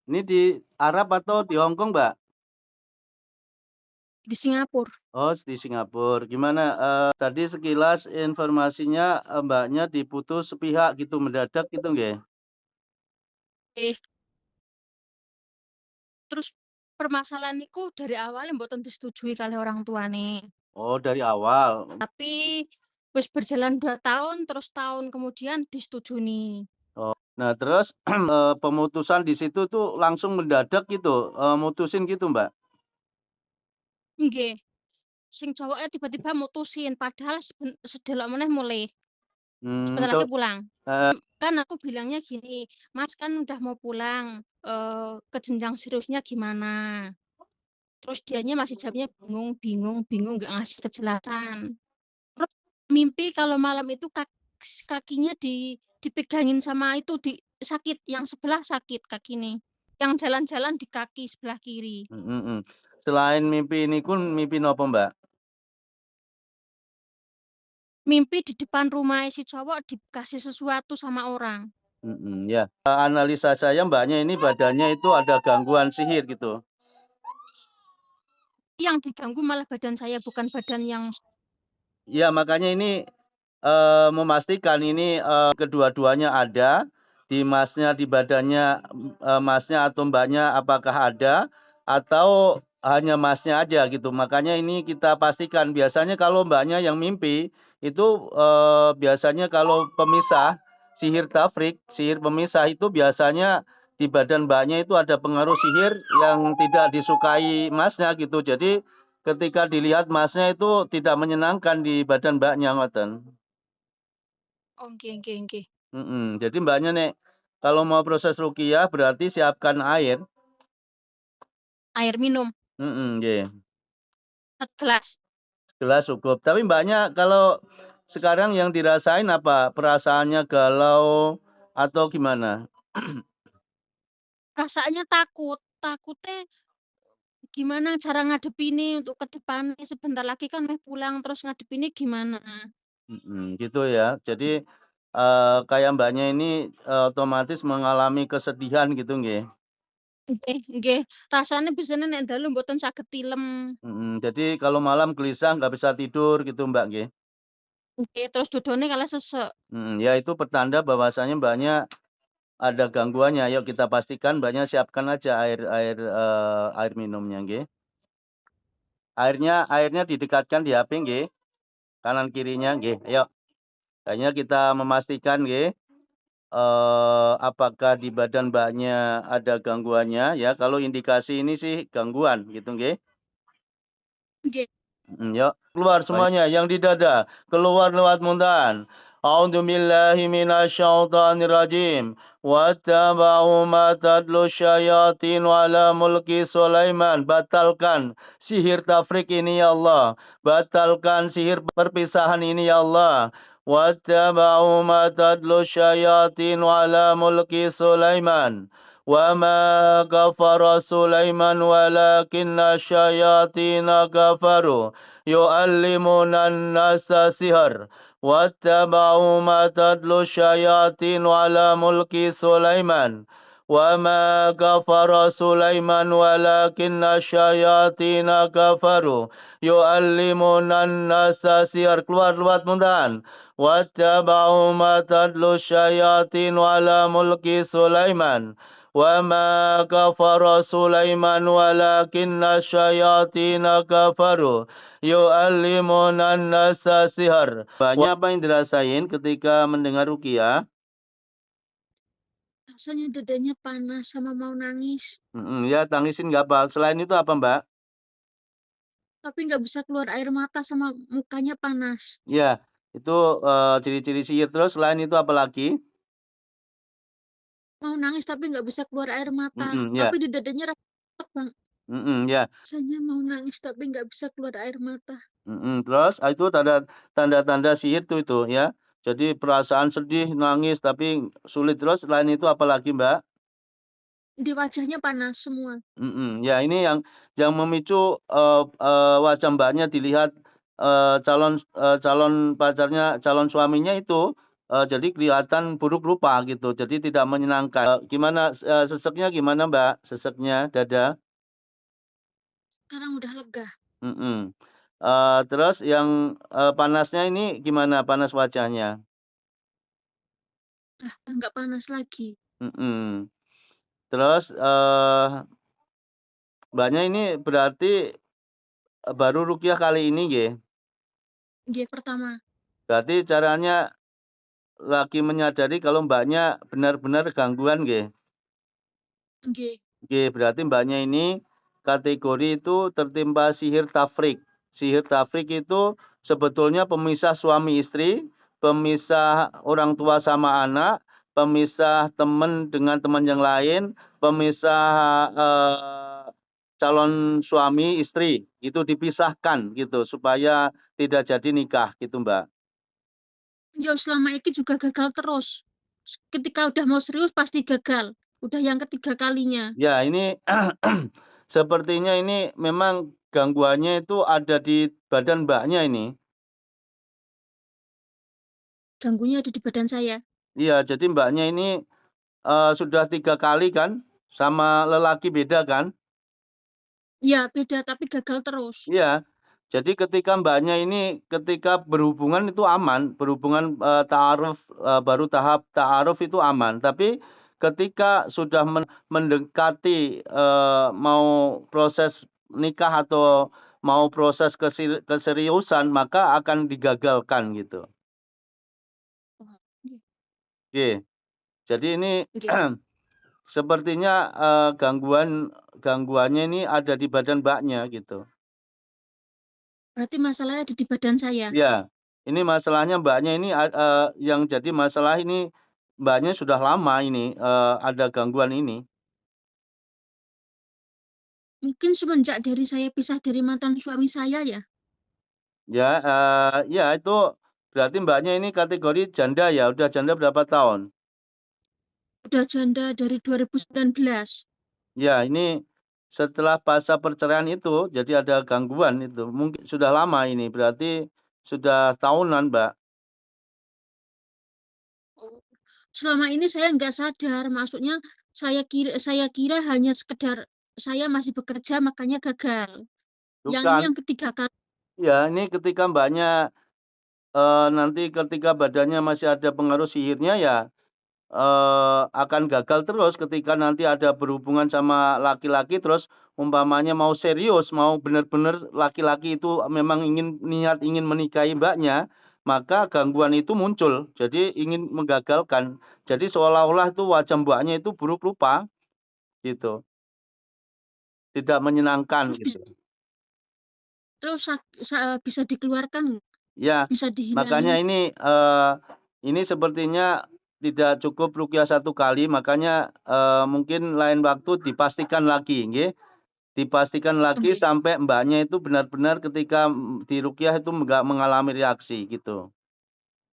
Ini di Arab atau di Hong Kong, Mbak? Di Singapura. Oh, di Singapura. Gimana, tadi sekilas informasinya, Mbaknya diputus sepihak gitu, mendadak gitu nggih? Eh, terus permasalahan niku dari awalnya mboten disetujui kalih orang tuane. Oh, dari awal. Tapi wis berjalan 2 tahun, terus tahun kemudian disetujuni. Oh, nah terus, pemutusan di situ tuh langsung mendadak gitu, mutusin gitu, Mbak? Nggih, sing cowoknya tiba-tiba mutusin, padahal sedelok meneh mulai, sebentar lagi So pulang. eee, Kan aku bilangnya gini, "Mas kan udah mau pulang, ke jenjang seriusnya gimana?" Terus dianya masih jawabnya bingung bingung bingung, nggak ngasih kejelasan. Terus mimpi kalau malam itu kakinya dipegangin sama itu, sakit, yang sebelah sakit kaki nih, yang jalan-jalan di kaki sebelah kiri. mhm. Selain mimpi ini kun mimpi napa, Mbak? Mimpi di depan rumah si cowok dikasih sesuatu sama orang. Ya. Analisa saya Mbaknya ini badannya itu ada gangguan sihir gitu. Yang diganggu malah badan saya, bukan badan yang Iya, makanya ini, memastikan ini, kedua-duanya ada, di Masnya, di badannya, Masnya atau Mbaknya apakah ada, atau hanya Masnya aja gitu. Makanya ini kita pastikan, biasanya kalau Mbaknya yang mimpi, itu, biasanya kalau pemisah, sihir tafrik, sihir pemisah itu biasanya di badan Mbaknya itu ada pengaruh sihir yang tidak disukai Masnya gitu. Jadi ketika dilihat Masnya itu tidak menyenangkan di badan Mbaknya, ngoten. oh, nggih nggih nggih, Jadi Mbaknya nek kalau mau proses ruqyah berarti siapkan air. air minum Nggih, 4 gelas. segelas cukup. Tapi Mbaknya kalau sekarang yang dirasain apa? Perasaannya galau atau gimana? Perasaannya takut, takutnya gimana cara ngadepinnya untuk ke depannya, sebentar lagi kan meh pulang, terus ngadepinnya gimana? Gitu ya. Jadi, kayak Mbaknya ini, otomatis mengalami kesedihan gitu nggih? Nggih nggih, rasane biasane nek dalu mboten saged tilem. Jadi kalau malam gelisah nggak bisa tidur gitu Mbak nggih? Nggih, terus dodone kalih sesek. Ya itu pertanda bahwasanya Mbaknya ada gangguannya. Yuk kita pastikan Mbaknya siapkan aja air minumnya nggih. Airnya didekatkan di HP nggih, kanan kirinya nggih. Ayo, kayaknya kita memastikan nggih, apakah di badan Mbaknya ada gangguannya ya. Kalau indikasi ini sih gangguan gitu nggih. Nggih. Yuk, keluar semuanya yang di dada, keluar lewat muntahan. A'udzubillahi minasyaitonirrajim. Wattaba'u ma tatlu syayatin ala mulki Sulaiman. Batalkan sihir tafrik ini ya Allah. Batalkan sihir perpisahan ini ya Allah. Wattaba'u ma tatlu syayatin ala mulki Sulaiman. وما كفر سليمان ولكن الشياطين كفروا يعلمون الناس السحر واتبعوا ما تتلو الشياطين على ملك سليمان وما كفر سليمان ولكن الشياطين كفروا يعلمون الناس السحر. Keluar lewat muntahan. واتبعوا ما تتلو الشياطين على ملك سليمان وما كفر سليمان ولكن الشياطين كفروا يعلمون الناس السحر. Banyak apa yang dirasain ketika mendengar ruqyah? Rasanya dadanya panas sama mau nangis, Ya tangisin nggak apa, selain itu apa, Mbak? tapi nggak bisa keluar air mata sama mukanya panas. Ya, itu, ciri-ciri sihir. Terus selain itu apa lagi? Mau nangis tapi nggak bisa keluar air mata, Ya, tapi di dadanya Bang. ya, Rasanya mau nangis tapi nggak bisa keluar air mata. terus, itu tanda-tanda sihir tuh itu ya. Jadi perasaan sedih, nangis, tapi sulit. Terus selain itu apa lagi, Mbak? Di wajahnya panas semua. Ya ini yang memicu, wajah Mbaknya dilihat, calon pacarnya calon suaminya itu. jadi kelihatan buruk rupa gitu, jadi tidak menyenangkan. Gimana, seseknya gimana, Mbak, seseknya dada? Sekarang udah lega. Mhm. Terus yang, panasnya ini gimana panas wajahnya? Udah nggak panas lagi. Mhm. Terus, Mbaknya ini berarti, baru ruqyah kali ini nggih? Nggih, pertama. Berarti caranya lagi menyadari kalau Mbaknya benar-benar gangguan nggih? Nggih. Oke, berarti Mbaknya ini kategori itu tertimpa sihir tafrik. Sihir tafrik itu sebetulnya pemisah suami istri, pemisah orang tua sama anak, pemisah teman dengan teman yang lain, pemisah calon suami istri, itu dipisahkan gitu supaya tidak jadi nikah gitu, Mbak. Ya selama ini juga gagal terus. Ketika udah mau serius pasti gagal. Udah yang ketiga kalinya. Ya, ini sepertinya ini memang gangguannya itu ada di badan Mbaknya ini. Ganggunya ada di badan saya. Iya, jadi Mbaknya ini, sudah 3 kali kan, sama lelaki beda kan? Iya, beda tapi gagal terus. Iya. Jadi ketika Mbaknya ini ketika berhubungan itu aman, berhubungan, ta'aruf, baru tahap ta'aruf itu aman. Tapi ketika sudah mendekati, mau proses nikah atau mau proses keseriusan, maka akan digagalkan gitu. Oh, nggih. Oke. Jadi ini Nggih. sepertinya, gangguannya ini ada di badan Mbaknya gitu. Berarti masalahnya ada di badan saya. Iya, ini masalahnya Mbaknya ini, yang jadi masalah ini Mbaknya sudah lama ini, ada gangguan ini. Mungkin semenjak dari saya pisah dari mantan suami saya ya. Ya, ya itu berarti Mbaknya ini kategori janda ya, udah janda berapa tahun? Udah janda dari 2019. Ya, ini setelah fase perceraian itu jadi ada gangguan itu, mungkin sudah lama ini, berarti sudah tahunan, Mbak. Oh. Selama ini saya nggak sadar, maksudnya saya kira hanya sekedar saya masih bekerja makanya gagal. Yang ini Bukan, yang ketiga kali. ya ini ketika Mbaknya, nanti ketika badannya masih ada pengaruh sihirnya ya, akan gagal terus ketika nanti ada berhubungan sama laki-laki terus umpamanya mau serius, mau benar-benar laki-laki itu memang ingin menikahi Mbaknya, maka gangguan itu muncul. Jadi ingin menggagalkan. Jadi seolah-olah itu wajah Mbaknya itu buruk rupa gitu, tidak menyenangkan Terus gitu. terus bisa dikeluarkan nggak? Ya, Bisa dihilangin. makanya ini sepertinya tidak cukup ruqyah 1 kali, makanya, mungkin lain waktu dipastikan lagi nggih, dipastikan lagi Oke. sampai Mbaknya itu benar-benar ketika, diruqyah itu enggak mengalami reaksi gitu.